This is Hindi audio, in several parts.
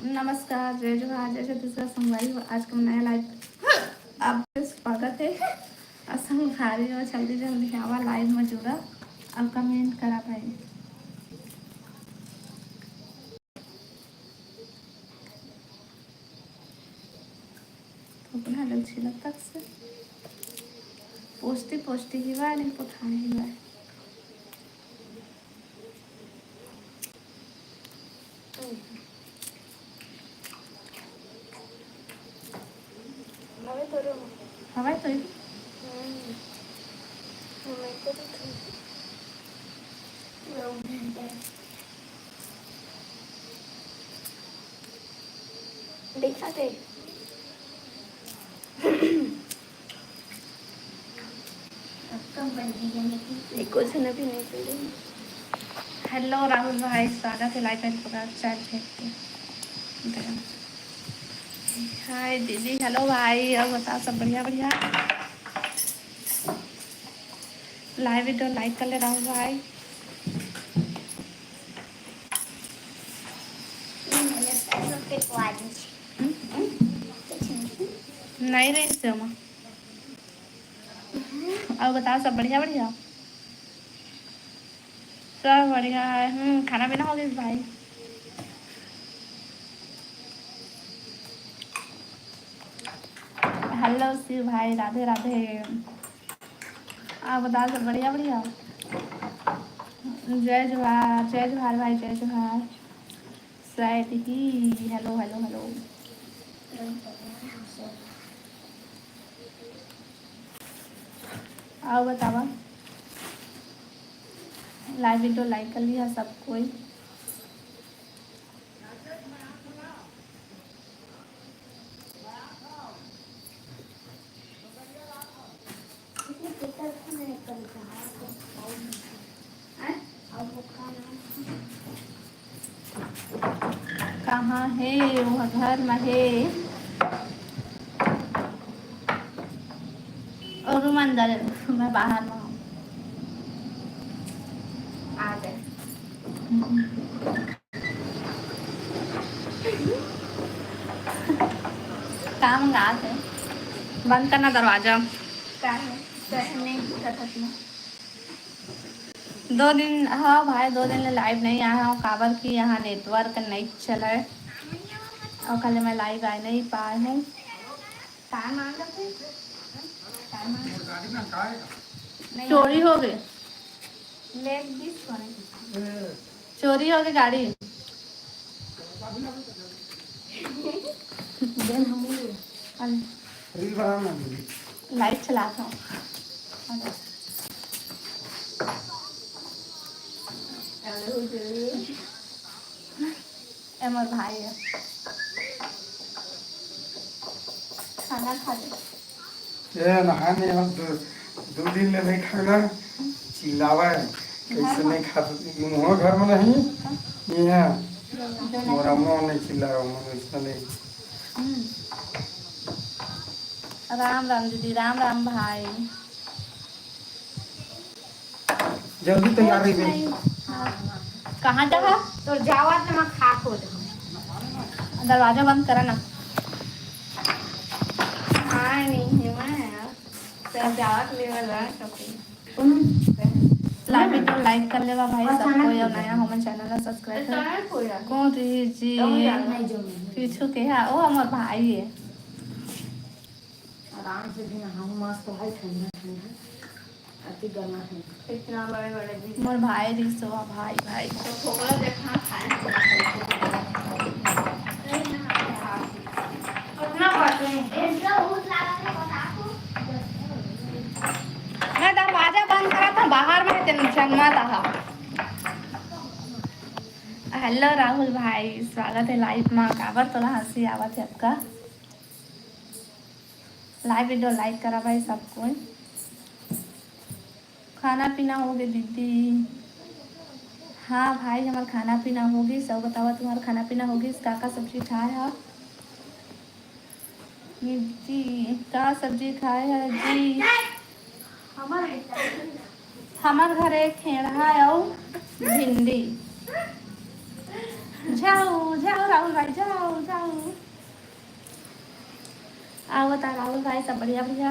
नमस्कार, जय जोहार, जय छत्तीसगढ़ संगवारी हो। आज का नया लाइव आपका स्वागत है। संगवारी हो, जल्दी जल्दी आवा लाइव में जुड़ा और कमेंट करा भाई। अपना लग छिलक तक से पोस्टी पोस्टी ही वाली पुठानी ही वाली हवाई तो देखा थे कुछ न भी नहीं चले। हेलो राहुल भाई, स्वागत है लाइव में। पूरा चाय फेंक के हाय दीदी, हेलो भाई। और बताओ, सब बढ़िया बढ़िया। लाइव वीडियो लाइक कर ले राहुल भाई। नहीं रही इससे हम। और बताओ, सब बढ़िया बढ़िया। सब बढ़िया है। खाना पीना हो गया भाई? हेलो शिव भाई, राधे राधे। आप बताओ, सब बढ़िया बढ़िया। जय जोहार, जय जोहार भाई, जय जोहार। शायद ही हेलो हेलो हेलो। आओ बतावा, लाइव वीडियो लाइक कर लिया सब कोई? कहाँ है वो? घर में है और रूम अंदर है, मैं बाहर में हूँ। आ गए। काम मंगाते हैं। बंद करना दरवाजा। नहीं 2 दिन, हाँ भाई 2 दिन लाइव नहीं आया हूँ। काबर की यहाँ नेटवर्क नहीं चला है और कल मैं लाइव आ नहीं पाए हूँ। चोरी हो गई, चोरी हो गई गाड़ी। लाइट चलाता हूँ। एमर भाई है, खाना खा ले। नहाने हम 2 दिन ले नहीं खाना चिल्लावा है। कैसे नहीं खा मुँह घर में नहीं यहाँ मोरा मुँह नहीं चिल्ला ऐसा नहीं। राम राम दीदी, राम राम भाई। जल्दी तैयार रही गई। कहाँ जा तो जावा तो मैं खा खो दरवाजा बंद करा ना। हाँ नहीं है मैं सब जावा के लिए वाला लाइव वीडियो लाइक कर लेवा भाई सब कोई। और नया हो मन चैनल ला सब्सक्राइब कर। कौन रही जी पीछू के है? ओ हमार भाई है। आराम से भी हम मस्त भाई ठंडा ठंडा अति गर्मा है। इतना बड़े बड़े मोर भाई रिसो भाई भाई तो ठोकला देखना खाए कितना बात है इतना भूख लगा है बता को। मैं दरवाजा बंद करा था, बाहर में टेंशन मत आ। हेलो राहुल भाई, स्वागत है लाइव में। काबर थोड़ा हंसी आवत है आपका। लाइव वीडियो लाइक करा भाई सब कोई। खाना पीना हो गया दीदी? हाँ भाई, हमारा खाना पीना होगी। सब बतावा, तुम्हारा खाना पीना होगी? का सब्जी खाए है जी? का सब्जी खाए है जी? हमार घर एक खेड़ा और भिंडी। जाओ जाओ राहुल भाई जाओ। आओ बता राहुल भाई सब बढ़िया बढ़िया।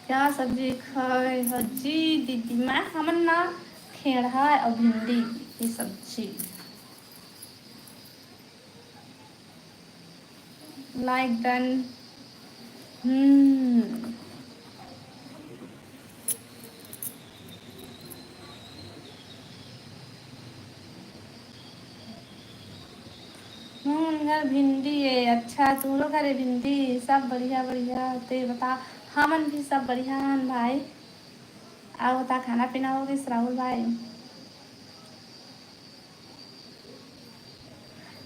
क्या सब्जी खाए हजी दीदी? मैं हमन ना खेड़ा और भिंडी की सब्जी। Like done. घर भिंडी है। अच्छा तू लोग घरे भिंडी सब बढ़िया बढ़िया। ते बता हमन भी सब बढ़िया हन भाई। आओ बता खाना पीना हो गई राहुल भाई?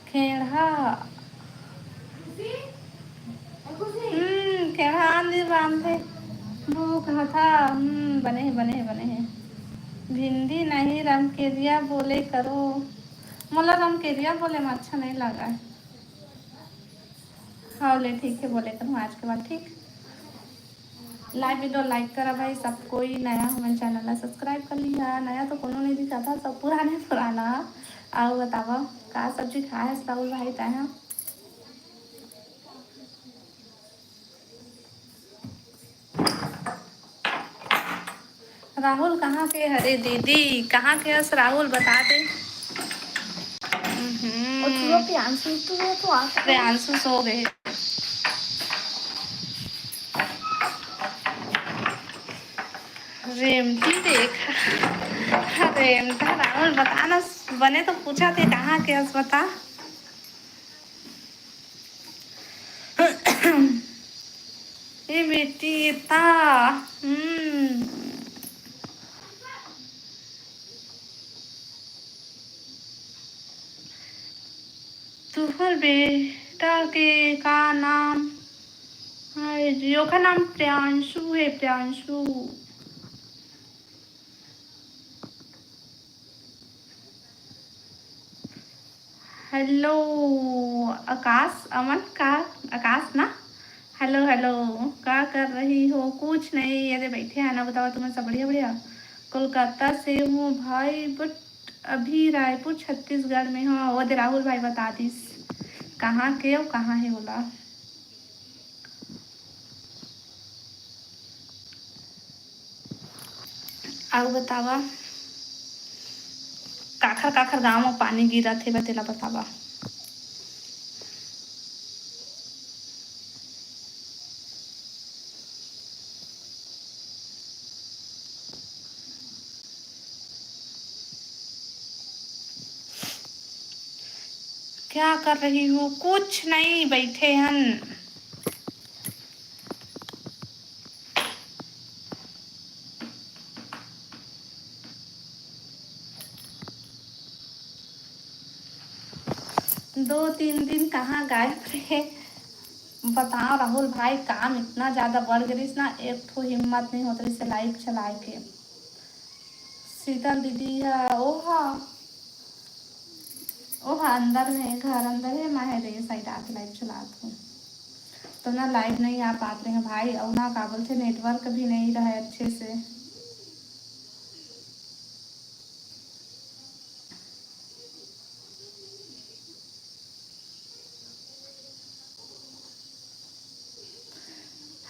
खेड़ा खेड़ा आंधी बांधे वो कहा था। बने हैं भिंडी नहीं रमकेरिया बोले करो। मोला रमकेरिया बोले में अच्छा नहीं लगा। हाँ ले ठीक है बोले करूँ आज के बाद। ठीक लाइव वीडियो लाइक करा भाई सब कोई। नया हमारे चैनल ला सब्सक्राइब कर लिया। नया तो कोनो नहीं दिखा था सब पुराने पुराना। आओ बतावा का सब्जी खाए है राहुल भाई तय? राहुल कहाँ के? अरे दीदी कहाँ के हस राहुल बता दे। प्रियांशु सो गए। रेमती देखा रेमता राहुल बताना बने तो पूछा थे कहाँ के हस बता। ये बेटी इतना तुहर बेटा के का नाम है? जियो का नाम प्रियांशु है। प्रियांशु हेलो आकाश अमन का आकाश ना। हेलो हेलो क्या कर रही हो? कुछ नहीं अरे बैठे हैं ना। बताओ तुम्हें सब बढ़िया बढ़िया। कोलकाता से हूँ भाई बट अभी रायपुर छत्तीसगढ़ में हूँ। वो दे राहुल भाई बता दीस कहाँ के हो कहाँ है बोला। आओ बतावा काखर काखर गाँव में पानी गिरा थे बतेला बतावा। क्या कर रही हो? कुछ नहीं बैठे हन। दो तीन दिन कहाँ गायब रहे? बताओ राहुल भाई काम इतना ज्यादा बढ़ गई ना एक तो हिम्मत नहीं होता इसे लाइव चलाए के। शीतल दीदी है ओहा ओहा अंदर में घर अंदर है। मैं है रे साइड आके लाइव चलाती हूँ तो ना लाइव नहीं आ पाते हैं भाई। और ना का बोलते नेटवर्क भी नहीं रहा है अच्छे से।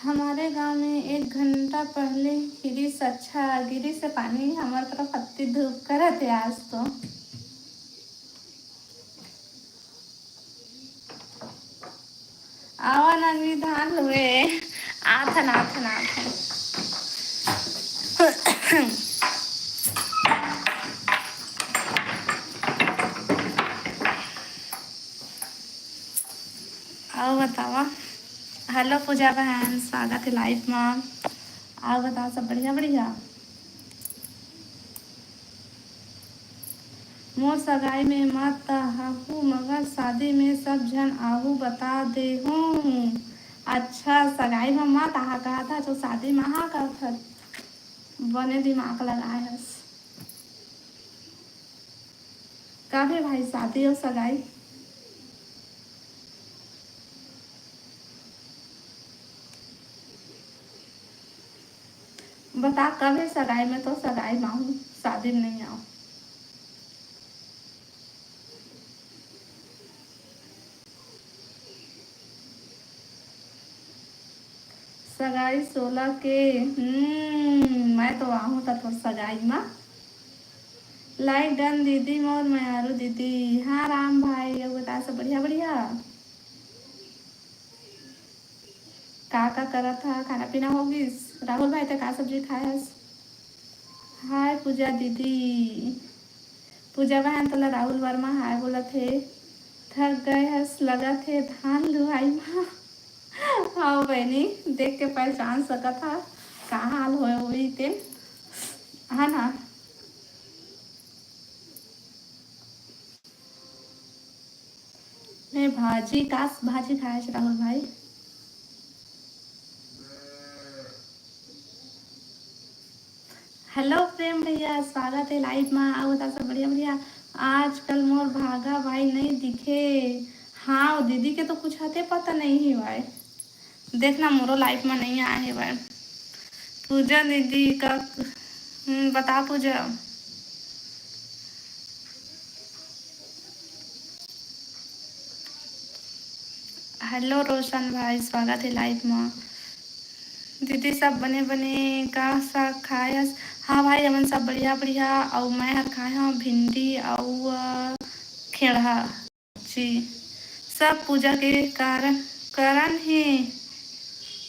हमारे गांव में 1 घंटा पहले गिरिश अच्छा गिरिश से पानी हमारे तरफ अति धूप करे थे आज तो। आवा ना धान हुए आथन आथन आथन। आओ बतावा। हेलो पूजा बहन स्वागत है लाइव में। आओ बताओ सब बढ़िया बढ़िया। मोर सगाई में मत आहू मगर शादी में सब जन आहू बता दे हूँ। अच्छा सगाई में मत आहा कहा था तो शादी में हाँ कहा था। बने दिमाग लगाए हस कब है भाई शादी और सगाई? बता कब है सगाई में? तो सगाई में आऊँ शादी में नहीं आऊँ। सगाई 16 के। मैं तो आहूँ था तो सगाई में। लाइक डन दीदी मोर मैं आरू दीदी। हाँ राम भाई ये बता सब बढ़िया बढ़िया। का करा था खाना पीना होगी। राहुल भाई तो का सब्जी खाया। हाय पूजा दीदी। पूजा बहन तला राहुल वर्मा हाय बोला थे। थक गए हस लगा थे धान लुहाई में। हाँ बहनी देख के पहचान सका था कहाँ हाल होए हुई थे। हाँ ना। मैं भाजी कास भाजी खाया छ राहुल भाई। हेलो प्रेम भैया स्वागत है लाइव में। आओ बता सब बढ़िया बढ़िया। आजकल मोर भागा भाई नहीं दिखे। हाँ दीदी के तो कुछ हते पता नहीं है भाई। देखना मोरो लाइफ में नहीं आए है भाई। पूजा दीदी का बता पूजा। हेलो रोशन भाई स्वागत है लाइव में। दीदी सब बने बने का साग खायस। हाँ भाई हमन सब बढ़िया बढ़िया। और मैं हर खाए हूँ भिंडी और खेड़ा जी। सब पूजा के कारण ही।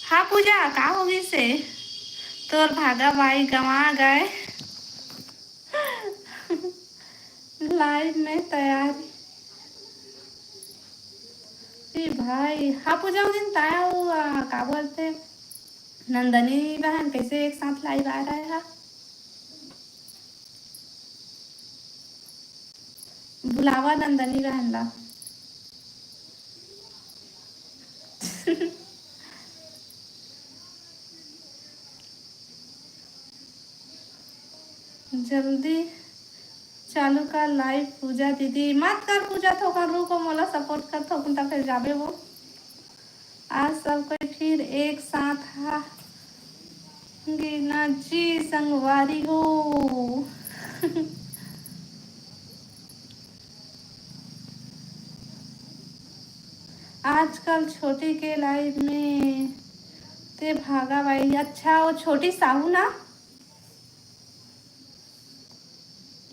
हाँ पूजा का होगी से तोर भागा भाई गंवा गए। लाइव में तैयारी भाई। हाँ पूजा उस दिन ताया हुआ का बोलते नंदनी बहन कैसे एक साथ लाइव आ रहा है। बुलावा नंदनी बहन ला। जल्दी चालू कर लाइव पूजा दीदी मत कर पूजा तो कर रू को मोला सपोर्ट कर तो तब फिर जाबे वो। आज सब कोई फिर एक साथ हा गिना जी संगवारी हो। आजकल छोटी के लाइव में ते भागा भाई। अच्छा वो छोटी साहू ना।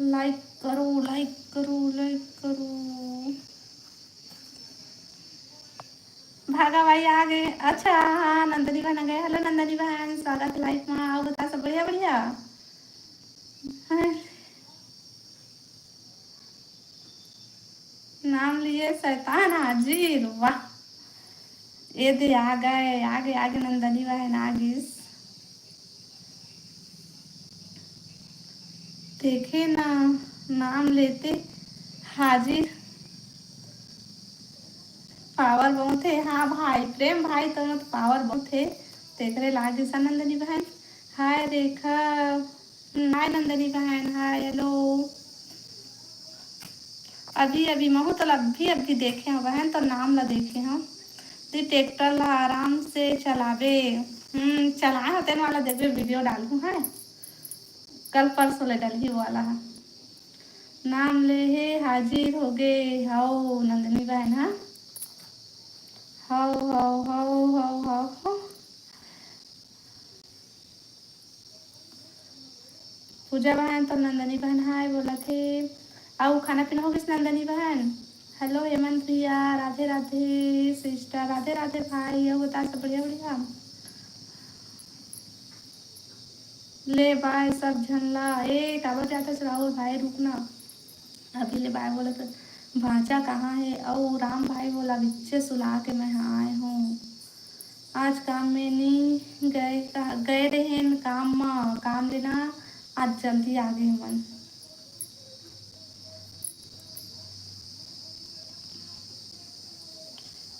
लाइक करो लाइक करो लाइक करो। भागा भाई आ गए। अच्छा हाँ नंदनी बहन आ गए। हेलो नंदनी बहन स्वागत लाइफ में। आओ बता सब बढ़िया बढ़िया। नाम लिए शैतान हाजिर वाह। ये दे आ गए आगे आगे नंदनी बहन आ गई। देखे ना नाम लेते हाजिर। पावर बहुत है। हाँ भाई प्रेम भाई तो पावर बहुत है। देख रहे लागे सा नंदनी बहन। हाय रेखा। हाय नंदनी बहन हाय हेलो। अभी अभी महू तो अभी देखे हो बहन तो नाम ला देखे हो। ती ट्रैक्टर ला आराम से चलावे। चलाए होते वाला देखबे वीडियो डालू है। कल परसों ले डाली वाला है। नाम ले हे हाजिर हो गए हाओ नंदनी बहन। हाँ हाओ हाओ हाओ हाओ हाओ। पूजा बहन तो नंदनी बहन हाय बोला थे। आओ खाना पीना हो गया नंदनी बहन। हेलो हेमंत भैया राधे राधे सिस्टर राधे राधे भाई ये बता सब बढ़िया बढ़िया। ले बाय सब झनला ए काबर जाता से राहुल भाई रुकना। अभी ले बाय बोला तो भांजा कहाँ है। और राम भाई बोला बिच्चे सुला के मैं आए हूँ। आज काम में नहीं गए गए रहे काम लेना। आज जल्दी आ गए मन।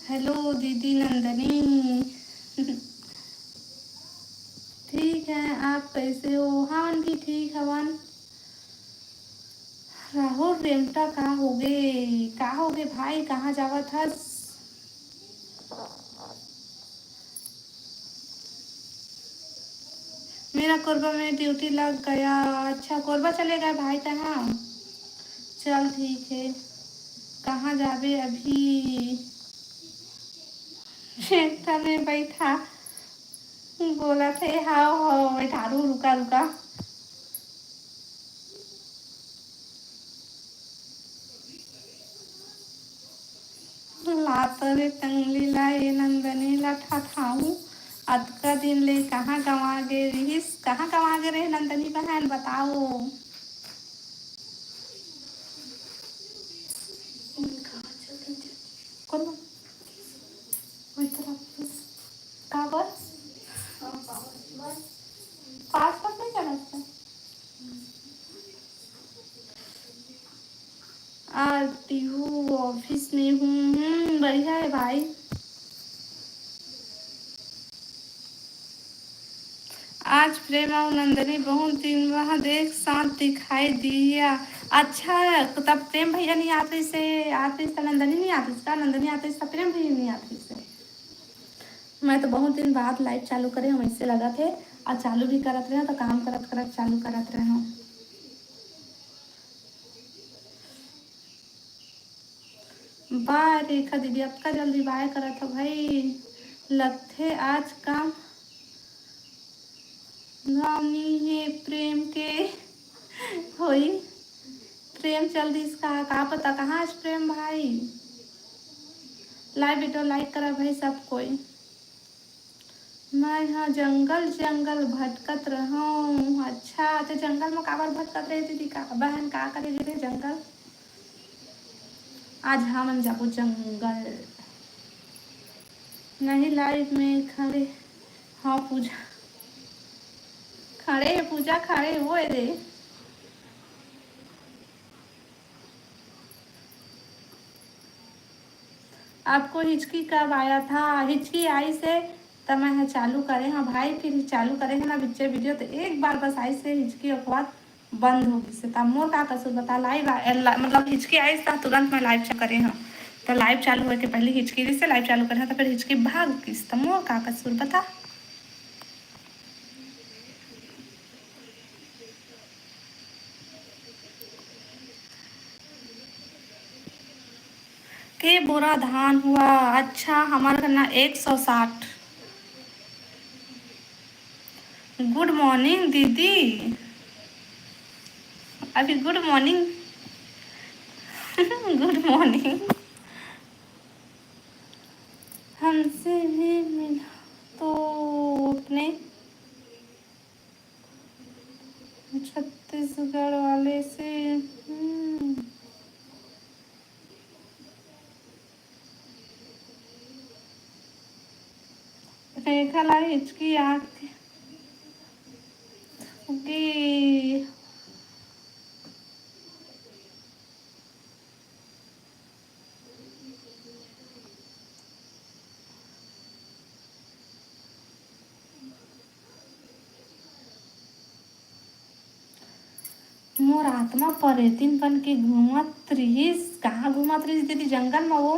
हेलो दीदी नंदनी। ठीक है आप कैसे हो। हाँ भी ठीक हवन। राहुल रेमटा कहाँ हो गए भाई कहाँ जावा था। मेरा कोरबा में ड्यूटी लग गया। अच्छा कोरबा चले गए भाई कहाँ। चल ठीक है। कहाँ जाबे अभी। ट्रैक्टर में बैठा बोला थे हाँ हाँ मैं ठारू रुका रुका। लातरे टंगली ला ये नंदनी ला ठाठाऊ। अतका दिन ले कहाँ गंवा गे रहिस, कहाँ गंवा गे रहे नंदनी बहन बताओ। कौन वही तरफ का बस पासपोर्ट नहीं करना था। आती हूँ ऑफिस में हूँ। बढ़िया है भाई। आज प्रेम और नंदनी बहुत दिन बाद एक साथ दिखाई दिया। अच्छा तब प्रेम भैया नहीं आते से आते इसका नंदनी नहीं आती इसका नंदनी आते इसका प्रेम भैया नहीं आते इससे। मैं तो बहुत दिन बाद लाइव चालू करे हम इससे लगा थे और चालू भी करत रहे तो काम करत करत चालू करत रहे हम। बाय रेखा दीदी अब का जल्दी बाय करा था भाई। लगते आज काम गामी है प्रेम के होई। प्रेम जल्दी इसका का पता कहाँ आज प्रेम भाई। लाइव वीडियो लाइक करा भाई सब कोई। मैं यहाँ जंगल जंगल भटकत रहूँ। अच्छा तो जंगल में काबर भटकत रहे दीदी का बहन का करे जे जंगल। आज हम जाबो जंगल नहीं लाइव में खड़े। हाँ पूजा खड़े पूजा खड़े हुए रे। आपको हिचकी कब आया था। हिचकी आई से तब मैं चालू करे हाँ भाई फिर चालू करेंगे ना बिच्चे वीडियो तो एक बार बस आई से हिचकी और बाद बंद होगी से तब मोर का कसूर बता। लाइव मतलब हिचकी आई था तुरंत मैं लाइव करे हाँ तो लाइव चालू होके पहले हिचकी से लाइव चालू करे तो फिर हिचकी भाग किस तो मोर का कसूर बता। के बोरा धान हुआ। अच्छा हमारा करना 160। गुड मॉर्निंग दीदी। अभी गुड मॉर्निंग गुड मॉर्निंग। हमसे भी मिला तो अपने छत्तीसगढ़ वाले से। रेखा ला हिचकी आँख की मोर आत्मा परेतिन बन के घूमत रहीस। कहाँ घूमत रहीस दीदी जंगल में वो।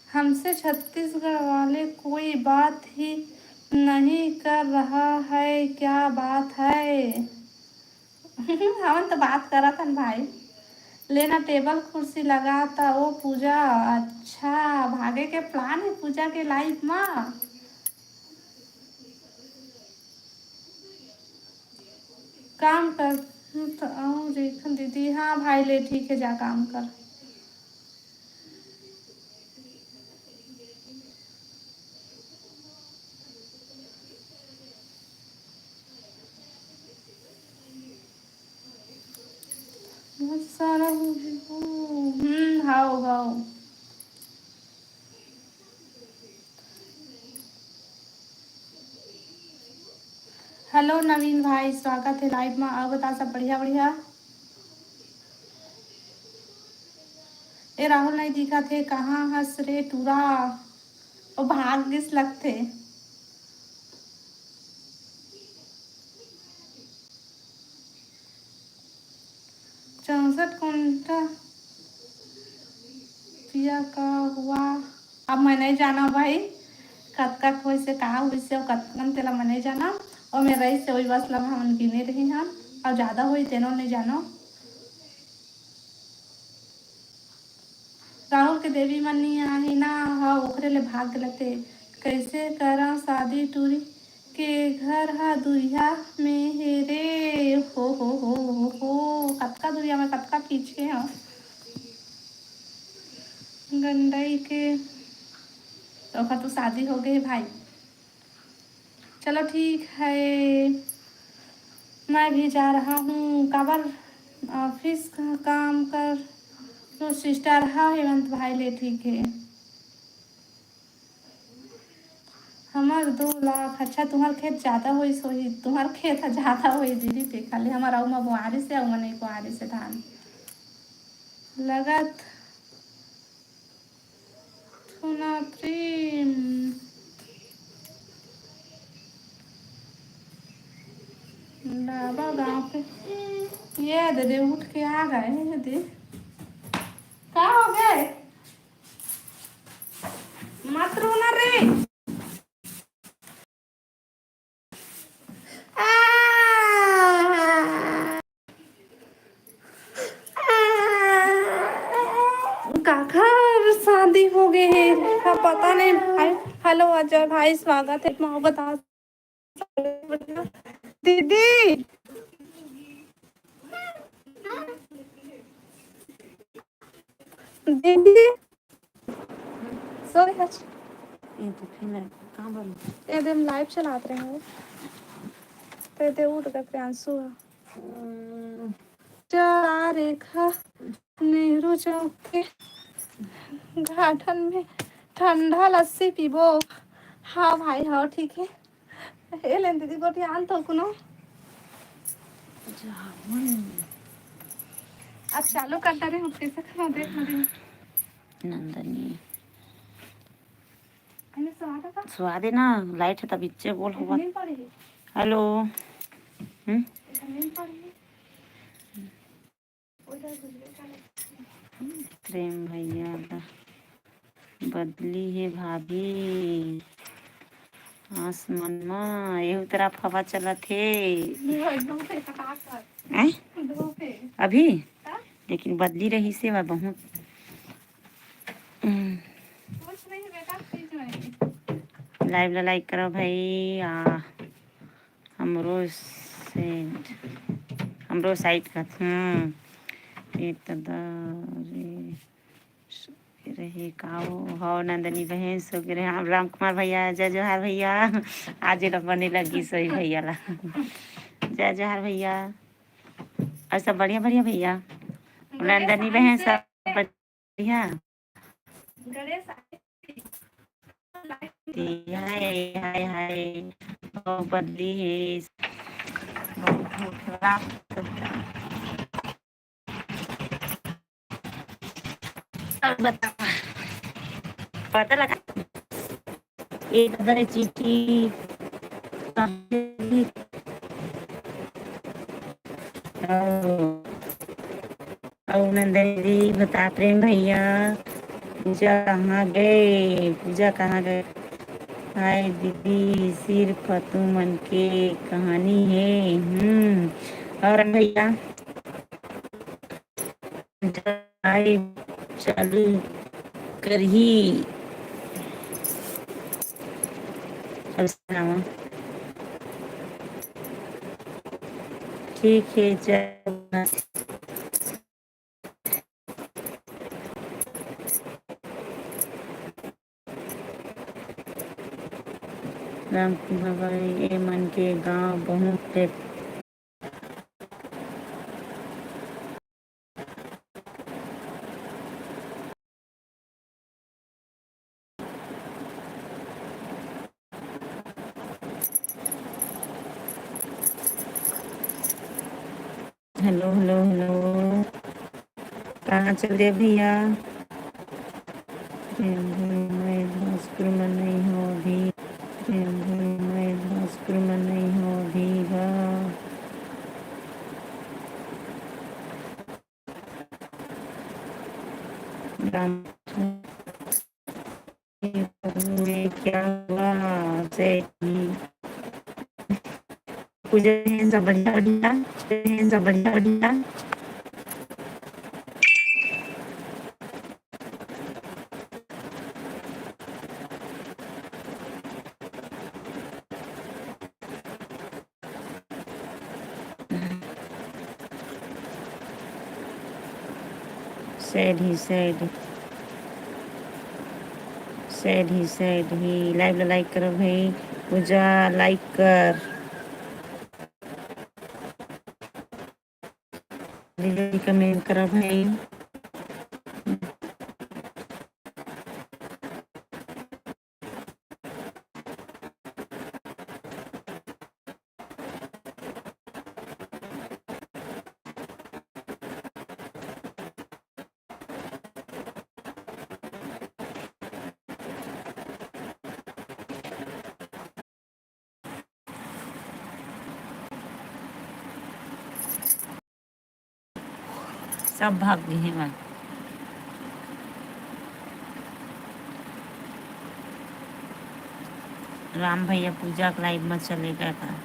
हमसे छत्तीसगढ़ वाले कोई बात ही नहीं कर रहा है क्या बात है। हम तो बात करा था भाई लेना टेबल कुर्सी लगा था वो पूजा। अच्छा भागे के प्लान है पूजा के लाइफ में। काम कर तो रेखा दीदी हाँ भाई ले ठीक है जा काम कर। बहुत सारा हाउ हाउ। हेलो नवीन भाई स्वागत है लाइव में। आओ बता सब बढ़िया बढ़िया। ए राहुल नहीं दिखा थे कहाँ हंस रे टूरा और भाग किस लगते। 64 कुंटल पिया का हुआ। अब मैं नहीं जाना भाई कत कत हुई से कहा हुई से कतकन तेला मैं नहीं जाना। और मैं रही से वही बस लगा हम गिने रही हम और ज़्यादा हुई तेनो नहीं जानो। राहुल के देवी मनी आही ना हा ओकरे ले भाग गलते कैसे करा शादी टूरी के घर हा दुरिया में हे रे हो कतका दुरिया में कतका पीछे हो गंडई के तो तो शादी हो गई भाई। चलो ठीक है मैं भी जा रहा हूँ काबर ऑफिस का काम कर तो सिस्टर हाँ हेमंत भाई ले ठीक है हमार 2 लाख अच्छा तुम्हार खेत ज़्यादा होई सोही तुम्हार खेत ज़्यादा होई दीदी पे खाली हमारा उमा बुआरी से उमा नहीं कुआरी से धान लगत थुना प्रेम डाबा गाँव पे ये दीदी उठ के आ गए दीदी क्या हो गए मत रोना रे काका शादी हो गई है हाँ, पता नहीं भाई। हेलो अजय भाई स्वागत है माँ बता दीदी दीदी सॉरी ये तो फिर मैं कहाँ बोलूँ? एकदम लाइव चलाते रहे तो ते उठ गए प्रियांशु चला रेखा नेहरू चौक के गार्डन में ठंडा लस्सी पीबो हाँ भाई हाँ ठीक है ए लेन दीदी को ध्यान तो कुनो अब चालू करता रहे उसके से खाना देख मदे नंदनी मैंने स्वाद था स्वाद है ना लाइट है तब इच्चे बोल हुआ नहीं पड़ी हेलो नहीं पड़ी उधर प्रेम भैया बदली है भाभी आसमान में यही तरफ हवा चला थे अभी लेकिन बदली रही से वह बहुत लाइव लाइक करो भाई हमरो साइड का रहे काओ हो नंदनी बहन सो गिरे राम कुमार भैया जय जोहार भैया आज बने लगी सही भैया ला जय जोहार भैया और सब बढ़िया बढ़िया भैया नंदनी बहन सब बढ़िया हाय हाय हाय बदली है बता पता लगा एक अदर चिट्ठी नंदनी बता प्रेम भैया पूजा कहाँ गए पूजा कहाँ गए हाय दीदी सिर्फ तुमन के कहानी है और भैया चालू कर ही ठीक है चल राम भगवान मन के गांव बहुत हेलो हेलो हेलो कहाँ चल रहे भैया मैं भोजपुर में नहीं हूँ अभी मैं भोजपुर में नहीं हूँ अभी में क्या हुआ से पूजा बहन सब बढ़िया बढ़िया, बहन सब बढ़िया बढ़िया। said he लाइव लाइक करो भाई, पूजा लाइक कर, कमेंट करो भाई। सब भाग गए हैं। राम भैया पूजा का लाइव में चले गए था।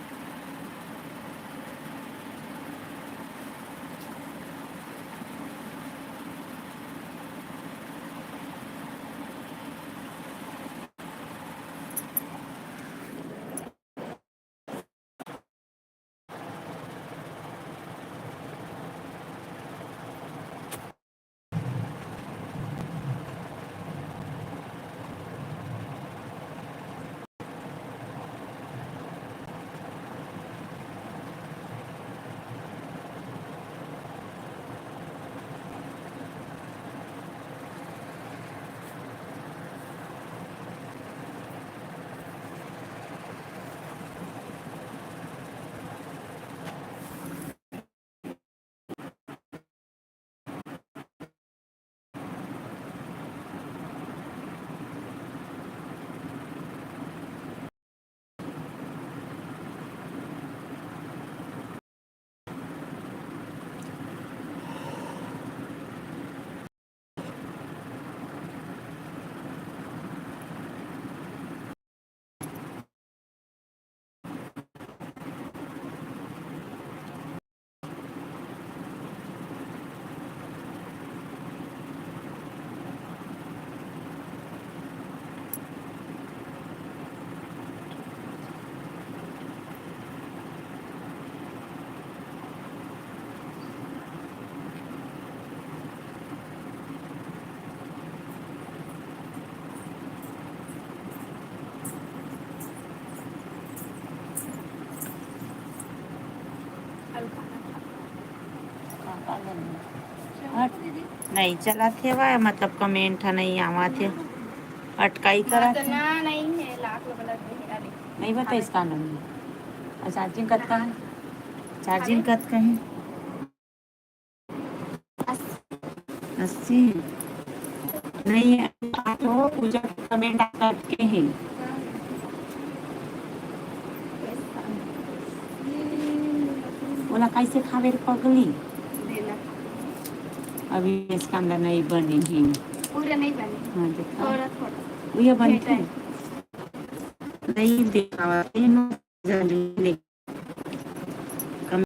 नहीं चला थे वह मतलब कमेंट नहीं आवा थे, अटकाई करा थे। नहीं है लाख नहीं बता इसका नहीं। चार्जिंग कत का है, चार्जिंग कत का है 80 नहीं है तो पूजा कमेंट करके हैं। बोला कैसे खावे पगली, अभी इसका अंदर नहीं बनी है, पूरा नहीं बने, हाँ देखा थोड़ा थोड़ा ये बनती नहीं देखा